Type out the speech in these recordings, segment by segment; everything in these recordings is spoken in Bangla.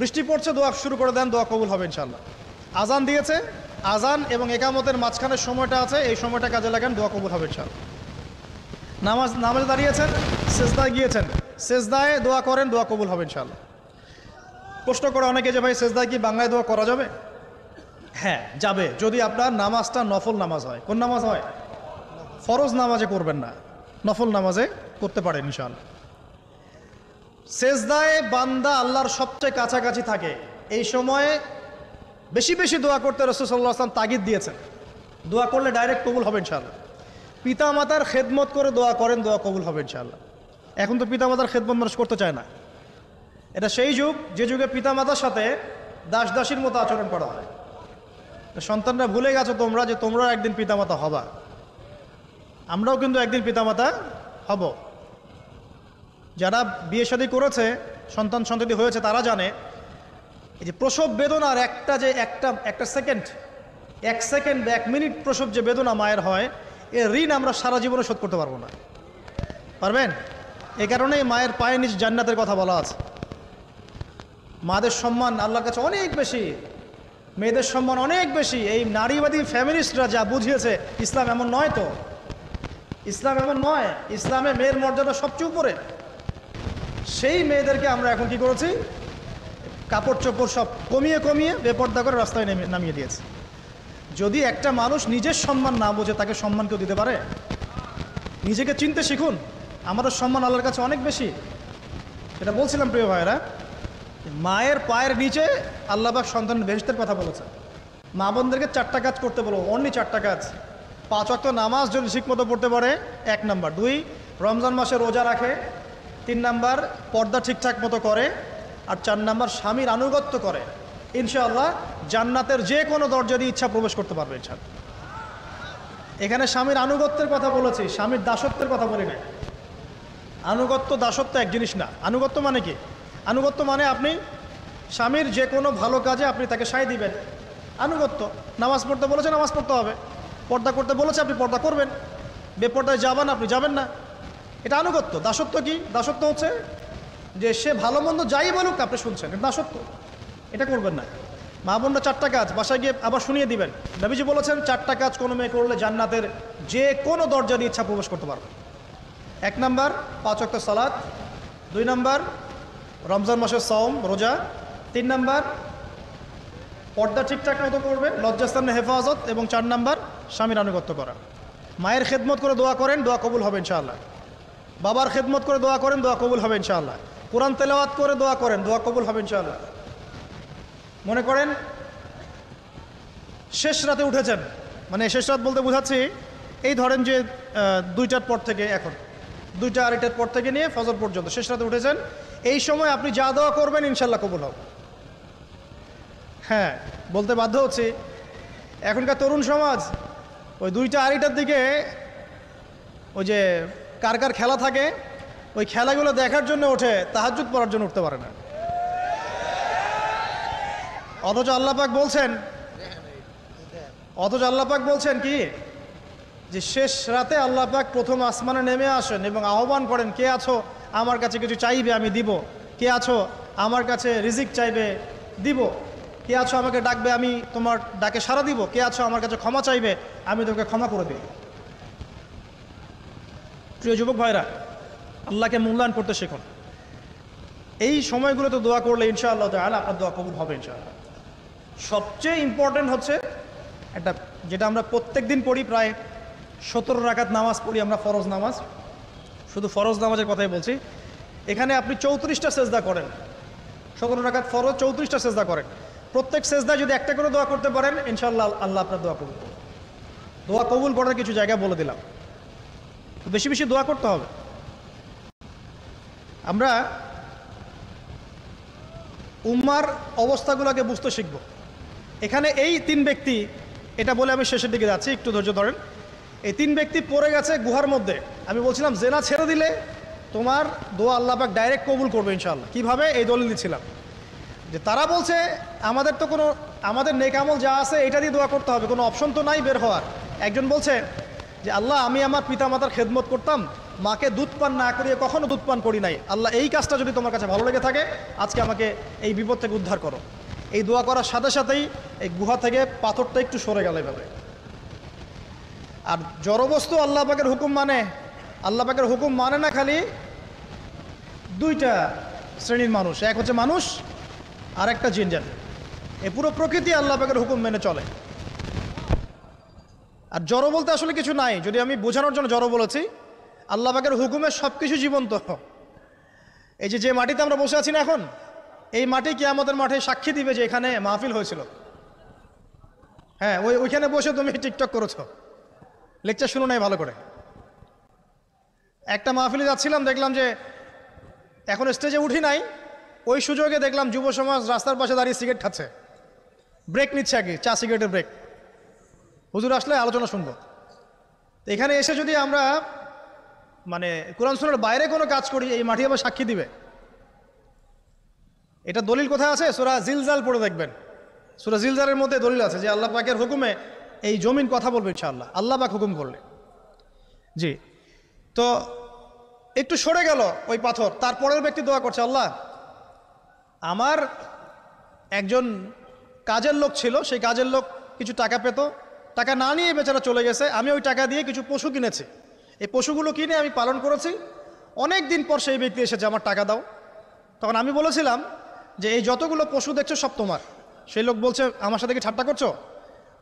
বৃষ্টি পড়ছে, দোয়া শুরু করে দেন, দোয়া কবুল হবে ইনশাআল্লাহ। আজান দিয়েছে, আজান এবং একামতের মাঝখানের সময়টা আছে, এই সময়টা কাজে লাগান, দোয়া কবুল হবে ইনশাআল্লাহ। নামাজে দাঁড়িয়েছেন, সেজদায় গিয়েছেন, সেজদায় দোয়া করেন, দোয়া কবুল হবে ইনশাআল্লাহ। প্রশ্ন করে অনেকে যে ভাই সেজদায় কি বাংলায় দোয়া করা যাবে? হ্যাঁ যাবে, যদি আপনার নামাজটা নফল নামাজ হয়। কোন নামাজ হয়? ফরজ নামাজে করবেন না, নফল নামাজে করতে পারেন ইনশাআল্লাহ। সেজদায় বান্দা আল্লাহর সবচেয়ে কাছাকাছি থাকে, এই সময়ে বেশি বেশি দোয়া করতে রাসূল সাল্লাল্লাহু আলাইহি ওয়াসাল্লাম তাগিদ দিয়েছেন। দোয়া করলে ডাইরেক্ট কবুল হবে ইনশাআল্লাহ। পিতা মাতার খেদমত করে দোয়া করেন, দোয়া কবুল হবে ইনশাআল্লাহ। এখন তো পিতা মাতার খেদমত মানুষ করতে চায় না। এটা সেই যুগ যে যুগে পিতা মাতার সাথে দাস দাসীর মতো আচরণ করা হয়। সন্তানরা ভুলে গেছো তোমরা যে তোমরা একদিন পিতামাতা হবা। আমরাও কিন্তু একদিন পিতামাতা হব। যারা বিয়ে শাদী করেছে, সন্তান সন্ততি হয়েছে, তারা জানে এই যে প্রসব বেদনার একটা সেকেন্ড, এক সেকেন্ড বা 1 মিনিট প্রসব যে বেদনা মায়ের হয়, এর ঋণ আমরা সারা জীবনে শোধ করতে পারবো না। পারবেন? এই কারণেই মায়ের পায়ের নিচ জান্নাতের কথা বলা আছে। মাদের সম্মান আল্লাহর কাছে অনেক বেশি, মেয়েদের সম্মান অনেক বেশি। এই নারীবাদী ফ্যামিলিস্টরা যা বুঝিয়েছে, ইসলাম এমন নয়। তো ইসলাম এমন নয়, ইসলামে মেয়ের মর্যাদা সবচেয়ে উপরে। সেই মেয়েদেরকে আমরা এখন কি করেছি? কাপড় চোপড় সব কমিয়ে কমিয়ে বেপর্দা করে রাস্তায় নামিয়ে দিয়েছে। যদি একটা মানুষ নিজের সম্মান না বোঝে, তাকে সম্মান কেউ দিতে পারে? নিজেকে চিনতে শিখুন। আমাদের সম্মান আল্লাহর কাছে অনেক বেশি। এটা বলছিলাম প্রিয় ভাইয়েরা, মায়ের পায়ের নিচে আল্লাহ পাক সন্তানের বেহেশতের কথা বলেছে। মা বোনদেরকে 4টা কাজ করতে বলো, অনলি 4টা কাজ। 5 ওয়াক্ত নামাজ যদি ঠিকমতো পড়তে পারে, 1 নাম্বার। 2, রমজান মাসে রোজা রাখে। 3 নাম্বার, পর্দা ঠিকঠাক মতো করে। আর 4 নাম্বার, স্বামীর আনুগত্য করে। ইনশাআল্লাহ জান্নাতের যে কোনো দরজা দিয়ে ইচ্ছা প্রবেশ করতে পারবে ইনশাআল্লাহ। এখানে স্বামীর আনুগত্যের কথা বলেছি, স্বামীর দাসত্বের কথা বলি না। আনুগত্য দাসত্ব এক জিনিস না। আনুগত্য মানে কি? আনুগত্য মানে আপনি স্বামীর যে কোনো ভালো কাজে আপনি তাকে সায় দিবেন, আনুগত্য। নামাজ পড়তে বলেছে, নামাজ পড়তে হবে। পর্দা করতে বলেছে, আপনি পর্দা করবেন। বেপর্দায় যাবেন, আপনি যাবেন না। এটা আনুগত্য। দাসত্ব কি? দাসত্ব হচ্ছে যে সে ভালো মন্দ যাই বলুক আপনি শুনছেন, এটা দাসত্ব। এটা করবেন না। মা বোনরা 4টা কাজ বাসায় গিয়ে আবার শুনিয়ে দিবেন। নবীজি বলেছেন 4টা কাজ কোনো মেয়ে করলে জান্নাতের যে কোনো দরজা দিয়ে ইচ্ছা প্রবেশ করতে পারবে। 1 নাম্বার, 5 ওয়াক্ত সালাত। 2 নাম্বার, রমজান মাসের সওম রোজা। 3 নাম্বার, পর্দা ঠিকঠাক মতো করবে, লজ্জাস্থানের হেফাজত। এবং 4 নাম্বার, স্বামীর আনুগত্য করা। মায়ের খেদমত করে দোয়া করেন, দোয়া কবুল হবে ইনশাআল্লাহ। বাবার খেদমত করে দোয়া করেন, দোয়া কবুল হবে ইনশাআল্লাহ। কোরআন তেলাওয়াত করে দোয়া করেন, দোয়া কবুল হবে ইনশাআল্লাহ। মনে করেন শেষ রাতে উঠেছেন, মানে শেষ রাত বলতে বোঝাচ্ছি এই ধরেন যে 2টার পর থেকে, এখন 2টা 2:30টার পর থেকে নিয়ে ফজর পর্যন্ত শেষ রাতে উঠেছেন। এই সময় আপনি যা দোয়া করবেন ইনশাআল্লাহ কবুল হবে। হ্যাঁ, বলতে বাধ্য হচ্ছি, এখনকার তরুণ সমাজ ওই 2টা 2:30টার দিকে ওই যে কার কার খেলা থাকে, ওই খেলাগুলো দেখার জন্য ওঠে, তাহাজ্জুদ পড়ার জন্য উঠতে পারে না। অথচ আল্লাহ পাক বলছেন কি, যে শেষ রাতে আল্লাহ পাক প্রথম আসমানে নেমে আসেন এবং আহ্বান করেন, কে আছো আমার কাছে কিছু চাইবে আমি দিব, কে আছো আমার কাছে রিজিক চাইবে দিব, কে আছো আমাকে ডাকবে আমি তোমার ডাকে সাড়া দিব, কে আছো আমার কাছে ক্ষমা চাইবে আমি তোমাকে ক্ষমা করে দিই। প্রিয় যুবক ভাইরা, আল্লাহকে মূল্যায়ন করতে শিখুন। এই সময়গুলোতে দোয়া করলে ইনশাআল্লাহ তাআলা আপনার দোয়া কবুল হবে ইনশাআল্লাহ। সবচেয়ে ইম্পর্টেন্ট হচ্ছে একটা, যেটা আমরা প্রত্যেক দিন পড়ি, প্রায় 17 রাকাত নামাজ পড়ি আমরা, ফরজ নামাজ। শুধু ফরজ নামাজের কথাই বলছি। এখানে আপনি 34টা সেজদা করেন। 17 রাকাত ফরজ, 34টা সেজদা করেন। প্রত্যেক সেজদায় যদি একটা করে দোয়া করতে পারেন ইনশাআল্লাহ আল্লাহ আপনার দোয়া কবুল করবেন। দোয়া কবুল করার কিছু জায়গা বলে দিলাম, বেশি বেশি দোয়া করতে হবে। আমরা উম্মার অবস্থাগুলোকে বুঝতে শিখব। এখানে এই 3 ব্যক্তি, এটা বলে আমি শেষের দিকে যাচ্ছি, একটু ধৈর্য ধরেন। এই 3 ব্যক্তি পড়ে গেছে গুহার মধ্যে। আমি বলছিলাম জেনা ছেড়ে দিলে তোমার দোয়া আল্লাহ পাক ডাইরেক্ট কবুল করবে ইনশাআল্লাহ। কিভাবে? এই দলিল দিচ্ছিলাম যে তারা বলছে আমাদের তো কোনো, আমাদের নেক আমল যা আছে এটা দিয়ে দোয়া করতে হবে, কোনো অপশন তো নাই বের হওয়ার। একজন বলছে যে আল্লাহ আমি আমার পিতামাতার খেদমত করতাম, মাকে দুধ পান না করিয়ে কখনো দুধ পান করি নাই, আল্লাহ এই কাজটা যদি তোমার কাছে ভালো লেগে থাকে আজকে আমাকে এই বিপদ থেকে উদ্ধার করো। এই দোয়া করার সাথে সাথেই এই গুহা থেকে পাথরটা একটু সরে গেল এভাবে। আর জড়বস্তু আল্লাহ পাকের হুকুম মানে, আল্লাহ পাকের হুকুম মানে না খালি দুইটা শ্রেণীর মানুষ, এক হচ্ছে মানুষ আর একটা জিন জাতি। এই পুরো প্রকৃতি আল্লাহ পাকের হুকুম মেনে চলে। আর জড় বলতে আসলে কিছু নাই, যদি আমি বোঝানোর জন্য জড় বলেছি, আল্লাহ পাকের হুকুমে সব কিছু জীবন্ত। এই যে মাটিতে আমরা বসে আছি না এখন, এই মাটি কিয়ামতের মাঠে সাক্ষী দিবে যে এখানে মাহফিল হয়েছিল। হ্যাঁ, ওইখানে বসে তুমি টিকটক করেছ, লেকচার শুনো নাই ভালো করে। একটা মাহফিলে যাচ্ছিলাম, দেখলাম যে এখন স্টেজে উঠি নাই, ওই সুযোগে দেখলাম যুব সমাজ রাস্তার পাশে দাঁড়িয়ে সিগারেট খাচ্ছে, ব্রেক নিচ্ছে আর কি, চা সিগারেটের ব্রেক। হুজুর আসলে আলোচনা শুনবো। এখানে এসে যদি আমরা মানে কোরআন সুন্নাহর বাইরে কোনো কাজ করি, এই মাটি আবার সাক্ষী দিবে। এটা দলিল কোথায় আছে? সূরা জিলজাল পড়ে দেখবেন। সূরা জিলজালের মধ্যে দলিল আছে যে আল্লাহ পাকের হুকুমে এই জমিন কথা বলবে ইনশাআল্লাহ, আল্লাহ পাক হুকুম করলে। জি, তো একটু সরে গেল ওই পাথর। তারপরের ব্যক্তি দোয়া করছে, আল্লাহ আমার একজন কাজের লোক ছিল, সেই কাজের লোক কিছু টাকা পেত, টাকা না নিয়ে বেচারা চলে গেছে, আমি ওই টাকা দিয়ে কিছু পশু কিনেছি, এই পশুগুলো কিনে আমি পালন করেছি। অনেক দিন পর সেই ব্যক্তি এসেছে, আমার টাকা দাও। তখন আমি বলেছিলাম যে এই যতগুলো পশু দেখছো সব তোমার। সেই লোক বলছে, আমার সাথে কি ঠাট্টা করছো?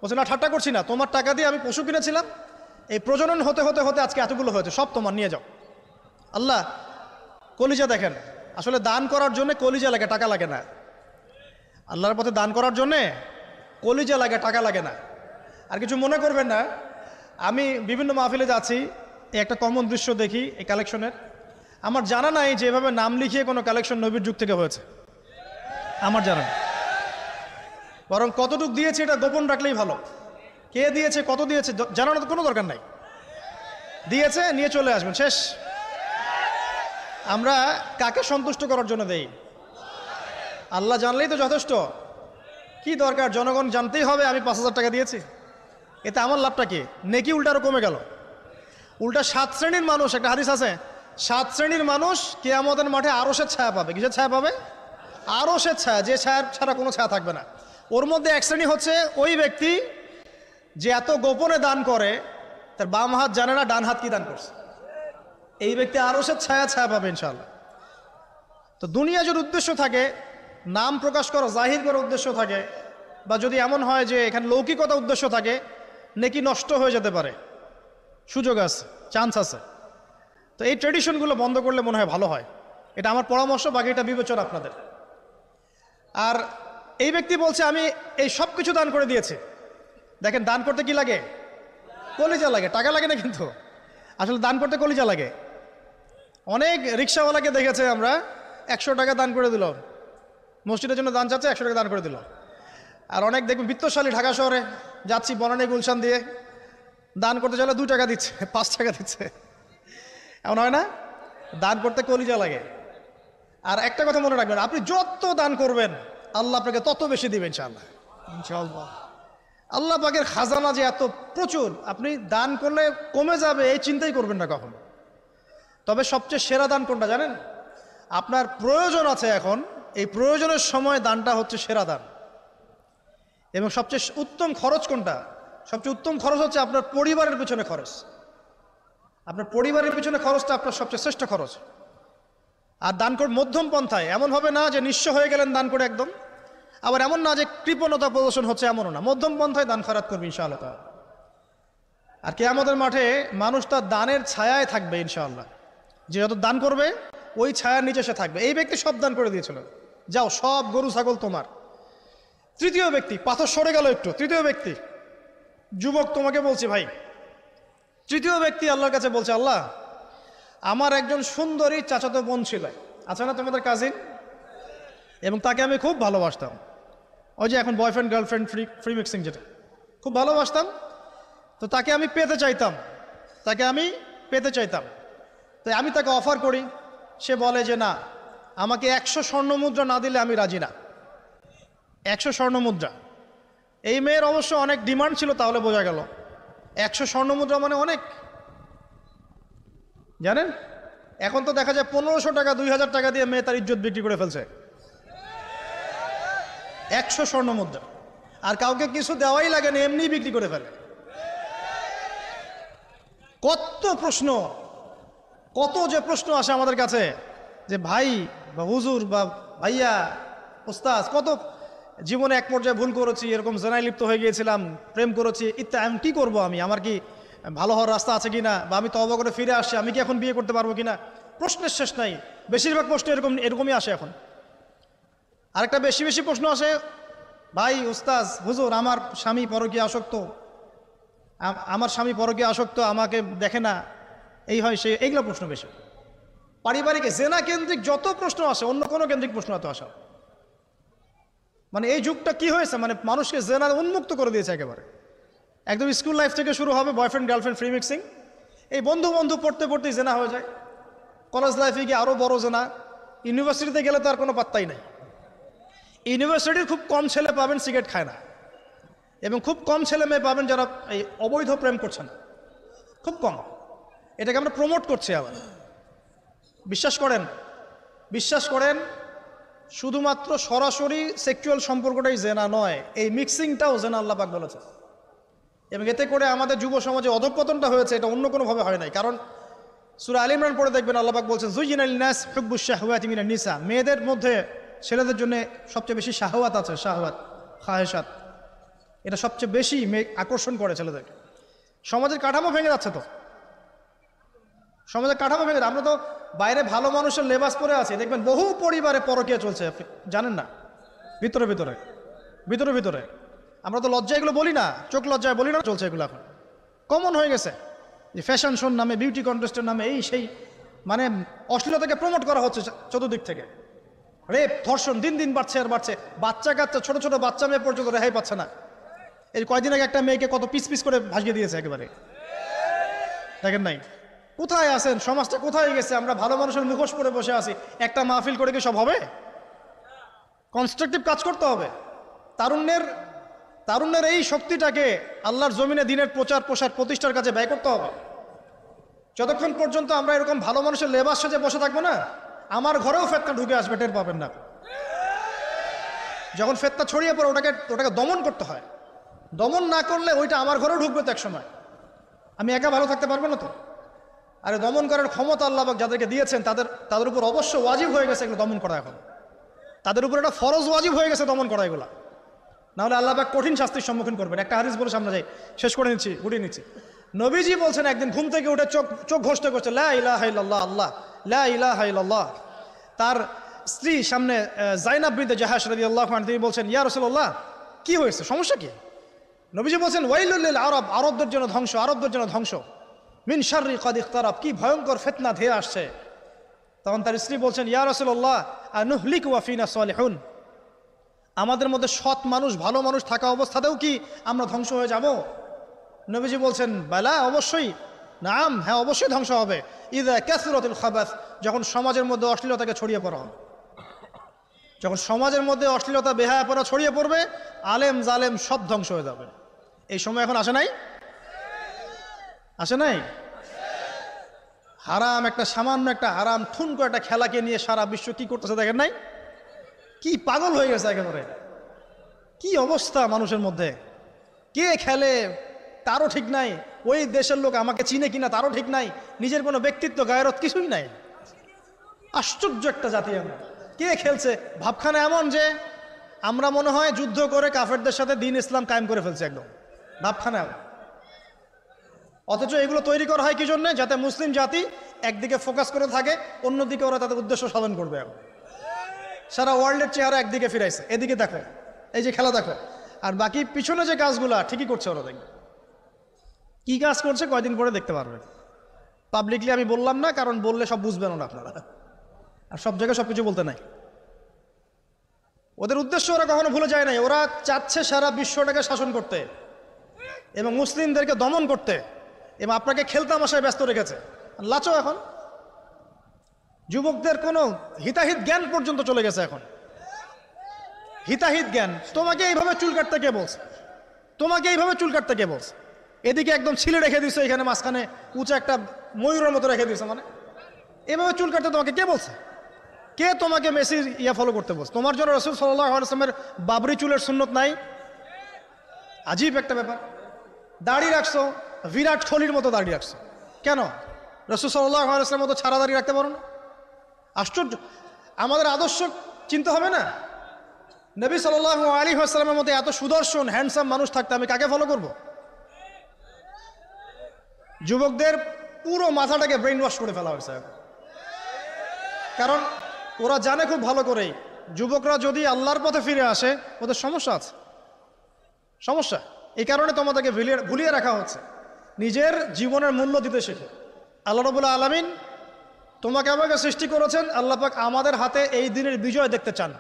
বলছে, না ঠাট্টা করছি না, তোমার টাকা দিয়ে আমি পশু কিনেছিলাম, এই প্রজনন হতে হতে হতে আজকে এতগুলো হয়েছে, সব তোমার, নিয়ে যাও। আল্লাহ কলিজা দেখেন, আসলে দান করার জন্য কলিজা লাগে, টাকা লাগে না। আল্লাহর পথে দান করার জন্যে কলিজা লাগে, টাকা লাগে না। আর কিছু মনে করবেন না, আমি বিভিন্ন মাহফিলে যাচ্ছি, একটা কমন দৃশ্য দেখি এই কালেকশনের। আমার জানা নাই যে এভাবে নাম লিখিয়ে কোনো কালেকশন নবীর যুগ থেকে হয়েছে, আমার জানা নেই। বরং কতটুক দিয়েছে এটা গোপন রাখলেই ভালো। কে দিয়েছে, কত দিয়েছে জানানোর কোনো দরকার নাই। দিয়েছে, নিয়ে চলে আসবেন, শেষ। আমরা কাকে সন্তুষ্ট করার জন্য দেই? আল্লাহ জানলেই তো যথেষ্ট। কি দরকার জনগণ জানতেই হবে আমি 5,000 টাকা দিয়েছি? এতে আমার লাভটা কি? নেকি উল্টা আরো কমে গেল। উল্টা 7 শ্রেণীর মানুষ, একটা হাদিস আছে, 7 শ্রেণীর মানুষ কিয়ামতের মাঠে আরশের ছায়া পাবে। কিসের ছায়া পাবে? আরশের ছায়া, যে ছায়া ছাড়া কোনো ছায়া থাকবে না। ওর মধ্যে এক শ্রেণী হচ্ছে ওই ব্যক্তি যে এত গোপনে দান করে, তার বাম হাত জানে না ডান হাত কি দান করছে। এই ব্যক্তি আরশের ছায়া পাবে ইনশাআল্লাহ। তো দুনিয়া যদি উদ্দেশ্য থাকে, নাম প্রকাশ করা, জাহির করার উদ্দেশ্য থাকে, বা যদি এমন হয় যে এখানে লৌকিকতা উদ্দেশ্য থাকে, নেকি নষ্ট হয়ে যেতে পারে, সুযোগ আছে, চান্স আছে। তো এই ট্রেডিশনগুলো বন্ধ করলে মনে হয় ভালো হয়। এটা আমার পরামর্শ, বাকি এটা বিবেচনা আপনাদের। আর এই ব্যক্তি বলছে আমি এই সব কিছু দান করে দিয়েছি। দেখেন, দান করতে কি লাগে? কলিজা লাগে, টাকা লাগে না কিন্তু। আসলে দান করতে কলিজা লাগে। অনেক রিক্সাওয়ালাকে দেখেছে আমরা, 100 টাকা দান করে দিল, মসজিদের জন্য দান চাচ্ছে, 100 টাকা দান করে দিল। আর অনেক দেখবেন বিত্তশালী, ঢাকা শহরে যাচ্ছি বনানী গুলশান দিয়ে, দান করতে চাইলে 2 টাকা দিচ্ছে, 5 টাকা দিচ্ছে। এমন হয় না? দান করতে কলিজা লাগে। আর একটা কথা মনে রাখবেন, আপনি যত দান করবেন আল্লাহ আপনাকে তত বেশি দিবেন ইনশাআল্লাহ। ইনশাআল্লাহ আল্লাহ পাকের খাজানা যে এত প্রচুর, আপনি দান করলে কমে যাবে এই চিন্তাই করবেন না কখনো। তবে সবচেয়ে সেরা দান কোনটা জানেন? আপনার প্রয়োজন আছে এখন, এই প্রয়োজনের সময় দানটা হচ্ছে সেরা দান। এবং সবচেয়ে উত্তম খরচ কোনটা? সবচেয়ে উত্তম খরচ হচ্ছে আপনার পরিবারের পিছনে খরচ। আপনার পরিবারের পিছনে খরচটা আপনার সবচেয়ে শ্রেষ্ঠ খরচ। আর দান করে মধ্যম পন্থায়, এমন হবে না যে নিঃস্ব হয়ে গেলেন দান করে একদম, আবার এমন না যে কৃপণতা প্রদর্শন হচ্ছে, এমনও না। মধ্যম পন্থায় দান খয়রাত করবে ইনশাআল্লাহ। আর কিয়ামতের মাঠে মানুষ তার দানের ছায়ায় থাকবে ইনশাআল্লাহ। যে যত দান করবে ওই ছায়ার নিচে সে থাকবে। এই ব্যক্তি সব দান করে দিয়েছিল, যাও সব গরু ছাগল তোমার। তৃতীয় ব্যক্তি, পাথর সরে গেল একটু, তৃতীয় ব্যক্তি, যুবক তোমাকে বলছি ভাই, তৃতীয় ব্যক্তি আল্লাহর কাছে বলছে, আল্লাহ আমার একজন সুন্দরী চাচাতো বোন ছিল, আছে না তোমাদের কাজিন, এবং তাকে আমি খুব ভালোবাসতাম। ওই যে এখন বয়ফ্রেন্ড গার্লফ্রেন্ড ফ্রি মিক্সিং, যেটা খুব ভালোবাসতাম। তো তাকে আমি পেতে চাইতাম, তাই আমি তাকে অফার করি। সে বলে যে না, আমাকে 100 স্বর্ণ মুদ্রা না দিলে আমি রাজি না। 100 স্বর্ণ মুদ্রা। এই মেয়ের অবশ্য অনেক ডিমান্ড ছিল, তাহলে বোঝা গেল 100 স্বর্ণ মুদ্রা মানে অনেক। জানেন, এখন তো দেখা যায় 1500 টাকা 2000 টাকা দিয়ে মেয়ে তার ইজ্জত বিক্রি করে ফেলছে, 100 স্বর্ণ মুদ্রা, আর কাউকে কিছু দেওয়াই লাগে না, এমনি বিক্রি করে ফেলে। কত প্রশ্ন, কত যে প্রশ্ন আসে আমাদের কাছে যে ভাই বা হুজুর বা ভাইয়া ওস্তাদ, কত জীবনে এক পর্যায়ে ভুল করেছি, এরকম জেনায় লিপ্ত হয়ে গিয়েছিলাম, প্রেম করেছি ইত্যাদি, আমি কী করবো, আমার কি ভালো হওয়ার রাস্তা আছে কিনা, বা আমি তওবা করে ফিরে আসছি, আমি কি এখন বিয়ে করতে পারবো কিনা, প্রশ্নের শেষ নাই। বেশিরভাগ প্রশ্ন এরকমই আসে এখন। আরেকটা বেশি বেশি প্রশ্ন আসে, ভাই ওস্তাদ হুজুর আমার স্বামী পরকীয়া আসক্ত, আমার স্বামী পরকীয়া আসক্ত, আমাকে দেখে না, এই হয় সে, এইগুলো প্রশ্ন বেশি। পারিবারিক জেনা কেন্দ্রিক যত প্রশ্ন আসে, অন্য কোনো কেন্দ্রিক প্রশ্ন এত আসা, মানে এই যুগটা কি হয়েছে, মানে মানুষকে জেনা উন্মুক্ত করে দিয়েছে একেবারে। একদম স্কুল লাইফ থেকে শুরু হবে বয়ফ্রেন্ড গার্লফ্রেন্ড ফ্রি মিক্সিং, এই বন্ধু বন্ধু পড়তে পড়তেই জেনা হয়ে যায়, কলেজ লাইফে গিয়ে আরও বড় জেনা, ইউনিভার্সিটিতে গেলে তো আর কোনো পাত্তাই নাই। ইউনিভার্সিটির খুব কম ছেলে পাবেন সিগারেট খায় না, এবং খুব কম ছেলে মেয়ে পাবেন যারা এই অবৈধ প্রেম করছে না, খুব কম। এটাকে আমরা প্রমোট করছি আবার। বিশ্বাস করেন শুধুমাত্র সরাসরি সেক্সুয়াল সম্পর্কটাই জেনা নয়, এই মিক্সিংটাও জেনা আল্লাহ পাক বলেছে। এবং এতে করে আমাদের যুব সমাজে অধঃপতনটা হয়েছে, এটা অন্য কোনোভাবে হয় নাই। কারণ সূরা আলে ইমরান পড়ে দেখবেন আল্লাহ পাক বলছেন যুয়িনা লিন-নাস হুব্বুশ শাহওয়াতি মিনান নিসা, মেয়েদের মধ্যে ছেলেদের জন্য সবচেয়ে বেশি শাহওয়াত আছে, শাহওয়াত খাহেসাত, এটা সবচেয়ে বেশি আকর্ষণ করে ছেলেদেরকে। সমাজের কাঠামো ভেঙে যাচ্ছে, তো সমাজের কাঠামো ভেঙে, আমরা তো বাইরে ভালো মানুষের লেবাস পরে আছি, দেখবেন বহু পরিবারে পরকীয়া চলছে, আপনি জানেন না, ভিতরে ভিতরে ভিতরে ভিতরে। আমরা তো লজ্জা এগুলো বলি না, চোখ লজ্জায় বলি না, চলছে এগুলো এখন কমন হয়ে গেছে। যে ফ্যাশন শোর নামে, বিউটি কন্টেস্টের নামে, এই সেই, মানে অশ্লীলতাকে প্রমোট করা হচ্ছে চতুর্দিক থেকে। রেপ ধর্ষণ দিন দিন বাড়ছে আর বাড়ছে, বাচ্চা কাচ্চা ছোট ছোট বাচ্চা মেয়ে পর্যন্ত রেহাই পাচ্ছে না। এই কয়দিন আগে একটা মেয়েকে কত পিস পিস করে ভাসিয়ে দিয়েছে একেবারে, দেখেন নাই? কোথায় আছেন, সমাজটা কোথায় গেছে? আমরা ভালো মানুষের মুখোশ পরে বসে আছি, একটা মাহফিল করে কি সব হবে? কনস্ট্রাকটিভ কাজ করতে হবে। তারুণ্যের এই শক্তিটাকে আল্লাহর জমিনে দিনের প্রচার প্রসার প্রতিষ্ঠার কাজে ব্যয় করতে হবে। যতক্ষণ পর্যন্ত আমরা এরকম ভালো মানুষের লেবাস সাজে বসে থাকবো না, আমার ঘরেও ফেতনা ঢুকে আসবে, টের পাবেন না। যখন ফেতনা ছড়িয়ে পড়ে ওটাকে দমন করতে হয়, দমন না করলে ওইটা আমার ঘরেও ঢুকবে তো এক সময়, আমি একা ভালো থাকতে পারবো না তো। আরে দমন করার ক্ষমতা আল্লাহ পাক যাদেরকে দিয়েছেন তাদের উপর অবশ্য ওয়াজিব হয়ে গেছে এগুলো দমন করা, এখন তাদের উপর একটা ফরজ ওয়াজিব হয়ে গেছে দমন করা এগুলা, নাহলে আল্লাহ পাক কঠিন শাস্তির সম্মুখীন করবেন। একটা হাদিস বলে সামনে যাই, শেষ করে গুটিয়ে নিচ্ছি। নবীজি বলছেন একদিন ঘুম থেকে উঠে চোখ ঘষতে করছে লা ইলাহা ইল্লাল্লাহ, আল্লাহ লা ইলাহা ইল্লাল্লাহ। তার স্ত্রী সামনে যায়নাব বিনতে জাহাশ রাদিয়াল্লাহু আনহা, তিনি বলছেন ইয়া রাসূলুল্লাহ কি হয়েছে, সমস্যা কি? নবীজি বলছেন ওয়াইলুল লিল আরব, আরবদের জন্য ধ্বংস, আরবদের জন্য ধ্বংস, মিন শাররি কাদ ইখতারাব, কি ভয়ঙ্কর ফিতনা ধেয়ে আসছে। তখন তার স্ত্রী বলছেন ইয়া রাসূলুল্লাহ আনুহলিকু ওয়া ফিনা সালিহুন, আমাদের মধ্যে সৎ মানুষ ভালো মানুষ থাকা অবস্থাতেও কি আমরা ধ্বংস হয়ে যাব? নবীজি বলছেন বালা, অবশ্যই, নাম, হ্যাঁ অবশ্যই ধ্বংস হবে। ইযা কাসরাতুল খাবাস, যখন সমাজের মধ্যে অশ্লীলতাকে ছড়িয়ে পড়া হবে, যখন সমাজের মধ্যে অশ্লীলতা বেহায়াপনা ছড়িয়ে পড়বে, আলেম জালেম সব ধ্বংস হয়ে যাবে। এই সময় এখন আসে নাই? আসে নাই? হারাম, একটা সামান্য একটা হারাম ঠুনকো একটা খেলাকে নিয়ে সারা বিশ্ব কি করতেছে দেখেন নাই? কি পাগল হয়ে গেছে একেবারে, কি অবস্থা মানুষের মধ্যে। কে খেলে তারও ঠিক নাই, ওই দেশের লোক আমাকে চিনে কিনা তারও ঠিক নাই, নিজের কোনো ব্যক্তিত্ব গায়রত কিছুই নাই। আশ্চর্য একটা জাতি আমরা। কে খেলছে? ভাবখানা এমন যে আমরা মনে হয় যুদ্ধ করে কাফেরদের সাথে দ্বীন ইসলাম কায়েম করে ফেলছে, একদম ভাবখানা। অথচ এগুলো তৈরি করা হয় কি জন্য? যাতে মুসলিম জাতি একদিকে ফোকাস করে থাকে, অন্যদিকে ওরা তাদের উদ্দেশ্য সাধন করবে। এখন সারা ওয়ার্ল্ডের চেহারা একদিকে ফিরাইছে, এদিকে দেখো, এই যে খেলা দেখো, আর বাকি পিছনে যে কাজগুলা ঠিকই করছে ওরা। দেখবে কি কাজ করছে কয়দিন পরে দেখতে পারবে। পাবলিকলি আমি বললাম না, কারণ বললে সব বুঝবেন না আপনারা, আর সব জায়গায় সবকিছু বলতে নাই। ওদের উদ্দেশ্য ওরা কখনো ভুলে যায় নাই, ওরা চাচ্ছে সারা বিশ্বটাকে শাসন করতে এবং মুসলিমদেরকে দমন করতে, এবং আপনাকে খেলতামাশায় ব্যস্ত রেখেছে। লাচো এখন যুবকদের কোনো হিতাহিত জ্ঞান পর্যন্ত চলে গেছে। এখন হিতাহিত জ্ঞান, তোমাকে এইভাবে চুল কাটতে কে বলছে? তোমাকে এইভাবে চুল কাটতে কে বলছে? এদিকে একদম ছিলে রেখে দিছো, এখানে মাঝখানে উঁচা একটা ময়ূরের মতো রেখে দিছো। মানে এভাবে চুল কাটতে তোমাকে কে বলছে? কে তোমাকে মেসির ফলো করতে বলছে? তোমার জন্য রাসূল সাল্লাল্লাহু আলাইহি ওয়াসাল্লামের বাবরি চুলের সুন্নত নাই? আজীব একটা ব্যাপার। দাড়ি রাখছো, বিরাট কোহলির মতো দাড়ি রাখছো, কেন? রাসূল সাল্লাল্লাহু আলাইহি ওয়াসাল্লামের মতো ছাড়া দাড়ি রাখতে পারো না? আশ্চর্য। আমাদের আদর্শ চিন্তা হবে না? নবী সাল্লাল্লাহু আলাইহি ওয়াসাল্লামের মতো এত সুদর্শন হ্যান্ডসাম মানুষ থাকতে আমি কাকে ফলো করব? যুবকদের পুরো মাথাটাকে ব্রেইন ওয়াশ করে ফেলা হয়েছে। কারণ ওরা জানে খুব ভালো করেই যুবকরা যদি আল্লাহর পথে ফিরে আসে ওদের সমস্যা আছে, সমস্যা। এই কারণে তোমাদেরকে ভুলিয়ে রাখা হচ্ছে। নিজের জীবনের মূল্য দিতে শেখো। আল্লাহ রাব্বুল আলামিন তোমাকে আমাকে সৃষ্টি করেছেন, আল্লাহ পাক আমাদের হাতে এই দিনের বিজয় দেখতে চান।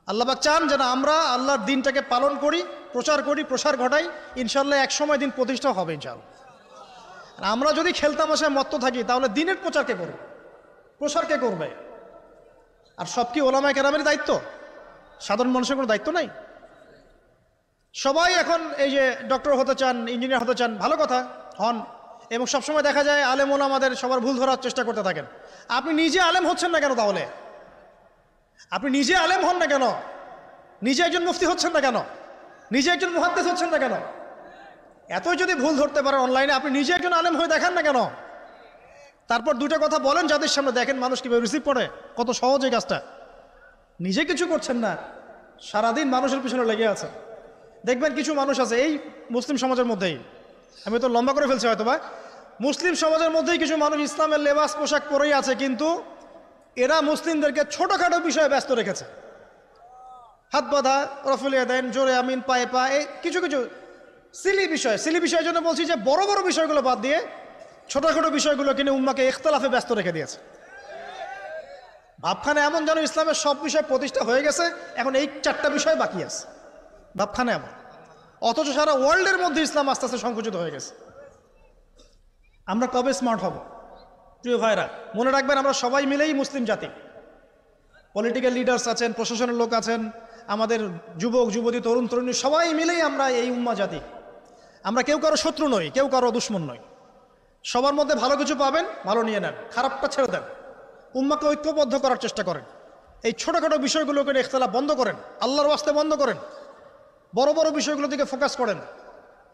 আল্লাহ পাক চান যেন আমরা আল্লাহর দিনটাকে পালন করি, প্রচার করি, প্রসার ঘটাই। ইনশাল্লাহ এক সময় দিন প্রতিষ্ঠা হবে ইনশাল্লাহ। আর আমরা যদি খেলতামাশায় মত্ত থাকি তাহলে দিনের প্রচার কে করবে, প্রসার কে করবে? আর সব কি ওলামায়ে কেরামের দায়িত্ব? সাধারণ মানুষের কোনো দায়িত্ব নাই? সবাই এখন এই যে ডক্টর হতে চান, ইঞ্জিনিয়ার হতে চান, ভালো কথা, হন। এবং সবসময় দেখা যায় আলেম ওলামাদের সবার ভুল ধরার চেষ্টা করতে থাকেন। আপনি নিজে আলেম হচ্ছেন না কেন? তাহলে আপনি নিজে আলেম হন না কেন? নিজে একজন মুফতি হচ্ছেন না কেন? নিজে একজন মুহাদ্দিস হচ্ছেন না কেন? এতই যদি ভুল ধরতে পারেন অনলাইনে, আপনি নিজে একজন আলেম হয়ে দেখান না কেন? তারপর দুটো কথা বলেন যাদের সামনে, দেখেন মানুষ কিভাবে রিসিভ করে। কত সহজ এই কাজটা। নিজে কিছু করছেন না, সারাদিন মানুষের পিছনে লেগে আছে। দেখবেন কিছু মানুষ আছে এই মুসলিম সমাজের মধ্যেই, আমি তো লম্বা করে ফেলছি হয়তো বা, মুসলিম সমাজের মধ্যেই কিছু মানুষ ইসলামের লেবাস পোশাক পরেই আছে, কিন্তু এরা মুসলিমদেরকে ছোটখাটো বিষয়ে ব্যস্ত রেখেছে। হাত বাঁধা, রফুলিয়া দেন, জোরে আমিন, পায়ে পা, এই কিছু কিছু সিলি বিষয়ের জন্য বলছি যে বড় বড় বিষয়গুলো বাদ দিয়ে ছোটখাটো বিষয়গুলো কিনে উম্মাকে ইখতিলাফে ব্যস্ত রেখে দিয়েছে। ভাবখানে এমন যেন ইসলামের সব বিষয় প্রতিষ্ঠা হয়ে গেছে, এখন এই 4টা বিষয় বাকি আছে। ভাবখানে এমন, অথচ সারা ওয়ার্ল্ডের মধ্যে ইসলাম আস্তে আস্তে সংকুচিত হয়ে গেছে। আমরা কবে স্মার্ট হব? প্রিয় ভাইরা, মনে রাখবেন আমরা সবাই মিলেই মুসলিম জাতি। পলিটিক্যাল লিডার্স আছেন, প্রশাসনের লোক আছেন, আমাদের যুবক যুবতী, তরুণ তরুণী, সবাই মিলেই আমরা এই উম্মা জাতি। আমরা কেউ কারো শত্রু নই, কেউ কারো দুশ্মন নই। সবার মধ্যে ভালো কিছু পাবেন, ভালো নিয়ে নেন, খারাপটা ছেড়ে দেন। উম্মাকে ঐক্যবদ্ধ করার চেষ্টা করেন। এই ছোটখাটো বিষয়গুলোকে ইখতিলাফ বন্ধ করেন, আল্লাহর ওয়াস্তে বন্ধ করেন। বড় বড় বিষয়গুলোর দিকে ফোকাস করেন।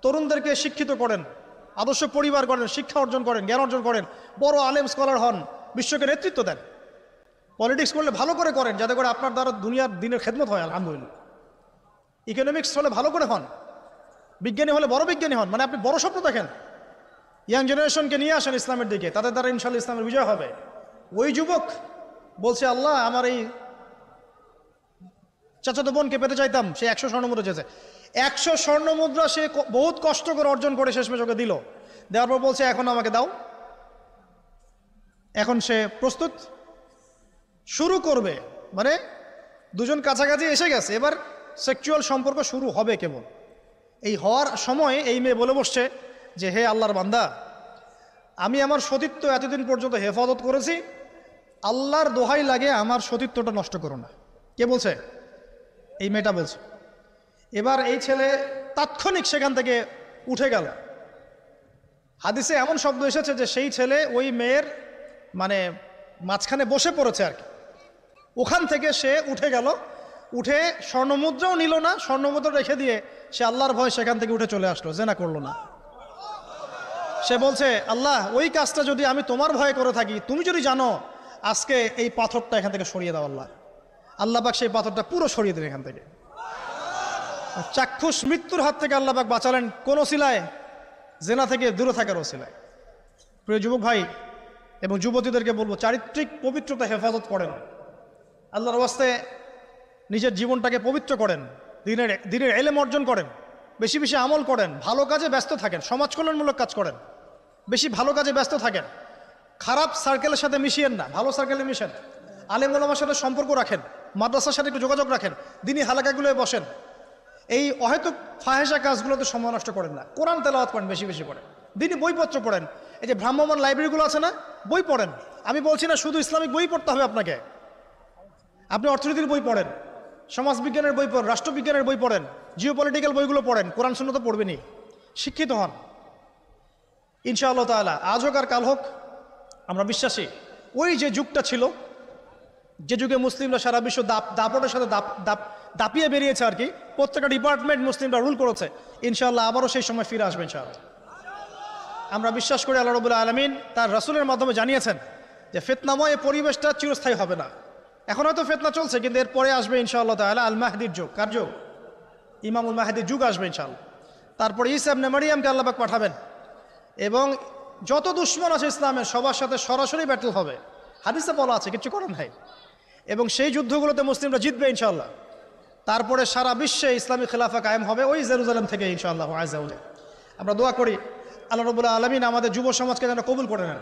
তরুণদেরকে শিক্ষিত করেন, আদর্শ পরিবার করেন, শিক্ষা অর্জন করেন, জ্ঞান অর্জন করেন, বড় আলেম স্কলার হন, বিশ্বকে নেতৃত্ব দেন। পলিটিক্স করলে ভালো করে করেন, যাতে করে আপনার দ্বারা দুনিয়ার দিনের খেদমত হয়। আলহামদুলিল্লাহ। ইকোনমিক্স হলে ভালো করে হন, বিজ্ঞানী হলে বড় বিজ্ঞানী হন। মানে আপনি বড় স্বপ্ন দেখেন, ইয়াং জেনারেশনকে নিয়ে আসেন ইসলামের দিকে, তাদের দ্বারা ইনশাআল্লাহ ইসলামের বিজয় হবে। ওই যুবক বলছে, আল্লাহ আমার এই চাচাতো বোনকে পেতে চাইতাম, সে 100 স্বর্ণমুদ্রা চেয়েছে। 100 স্বর্ণমুদ্রা সে বহুত কষ্ট করে অর্জন করে শেষমেশ ওকে দিল। দেওয়ার পর বলছে এখন আমাকে দাও। এখন সে প্রস্তুত, শুরু করবে। মানে দুজন কাছাকাছি এসে গেছে, এবার সেক্সুয়াল সম্পর্ক শুরু হবে কেবল। এই হওয়ার সময় এই মেয়ে বলে বসছে যে হে আল্লাহর বান্দা, আমি আমার সতীত্ব এতদিন পর্যন্ত হেফাজত করেছি, আল্লাহর দোহাই লাগে আমার সতীত্বটা নষ্ট করো না। কে বলছে? এই মেয়েটা বলছে। এবার এই ছেলে তাৎক্ষণিক সেখান থেকে উঠে গেল। হাদিসে এমন শব্দ এসেছে যে সেই ছেলে ওই মেয়ের মানে মাঝখানে বসে পড়েছে আর কি। ওখান থেকে সে উঠে গেল, উঠে স্বর্ণমুদ্রাও নিল না, স্বর্ণমুদ্রা রেখে দিয়ে সে আল্লাহর ভয় সেখান থেকে উঠে চলে আসলো, জেনা করলো না। সে বলছে, আল্লাহ ওই কাজটা যদি আমি তোমার ভয়ে করে থাকি, তুমি যদি জানো, আজকে এই পাথরটা এখান থেকে সরিয়ে দাও আল্লাহ। আল্লাহ পাক সেই পাথরটা পুরো সরিয়ে দিলেন এখান থেকে। চাক্ষুষ মৃত্যুর হাত থেকে আল্লাহ পাক বাঁচালেন কোন ওসিলায়? জেনা থেকে দূরে থাকার ওসিলায়। প্রিয় যুবক ভাই এবং যুবতীদেরকে বলবো, চারিত্রিক পবিত্রতা হেফাজত করেন, আল্লাহর ওয়াস্তে নিজের জীবনটাকে পবিত্র করেন, দিনের ইলম অর্জন করেন, বেশি বেশি আমল করেন, ভালো কাজে ব্যস্ত থাকেন, সমাজ কল্যাণমূলক কাজ করেন, বেশি ভালো কাজে ব্যস্ত থাকেন। খারাপ সার্কেলের সাথে মিশিয়েন না, ভালো সার্কেলে মিশেন। আলেম ওলামার সাথে সম্পর্ক রাখেন, মাদ্রাসার সাথে একটু যোগাযোগ রাখেন, দিনী হালাকাগুলোয় বসেন। এই অহেতুক ফাহেসা কাজগুলোতে সময় নষ্ট করেন না। কোরআন তেলাওয়াত করেন, বেশি বেশি পড়েন, দিনী বইপত্র পড়েন। এই যে ভ্রাম্যমাণ লাইব্রেরিগুলো আছে না, বই পড়েন। আমি বলছি না শুধু ইসলামিক বই পড়তে হবে আপনাকে, আপনি অর্থনীতির বই পড়েন, সমাজবিজ্ঞানের বই পড়েন, রাষ্ট্রবিজ্ঞানের বই পড়েন, জিওপলিটিক্যাল বইগুলো পড়েন, কোরআন সুন্নাহ তো পড়বেনই। শিক্ষিত হন। ইনশাআল্লাহ তাআলা আজ হোক আর কাল হোক আমরা বিশ্বাসী ওই যে যুগটা ছিল, যে যুগে মুসলিমরা সারা বিশ্ব দাপটের সাথে দাপিয়ে বেরিয়েছে আর কি, প্রত্যেকটা ডিপার্টমেন্ট মুসলিমরা রুল করেছে, ইনশাআল্লাহ আবারও সেই সময় ফিরে আসবে ইনশাআল্লাহ। আমরা বিশ্বাস করি আল্লাহ রাব্বুল আলামিন তার রাসূলের মাধ্যমে জানিয়েছেন যে ফিতনাময় এই পরিবেশটা চিরস্থায়ী হবে না। এখন হয়তো ফিতনা চলছে, কিন্তু এরপরে আসবে ইনশাআল্লাহ তাআলা আল মাহদির যুগ। কার যুগ? ইমামুল মাহদির যুগ আসবে ইনশাআল্লাহ। তারপরে ঈসা ইবনে মারইয়ামকে আল্লাহ পাক পাঠাবেন এবং যত দুশমন আছে ইসলামের সবার সাথে সরাসরি ব্যাটল হবে, হাদিসে বলা আছে, কিছু করেন নাই। এবং সেই যুদ্ধগুলোতে মুসলিমরা জিতবে ইনশাআল্লাহ। তারপরে সারা বিশ্বে ইসলামী খেলাফা কায়েম হবে ওই জেরুজালেম থেকে ইনশাআল্লাহ আযজা ওয়া জাল। আমরা দোয়া করি আল্লাহ রাব্বুল আলামিন আমাদের যুব সমাজকে যেন কবুল করে নেন।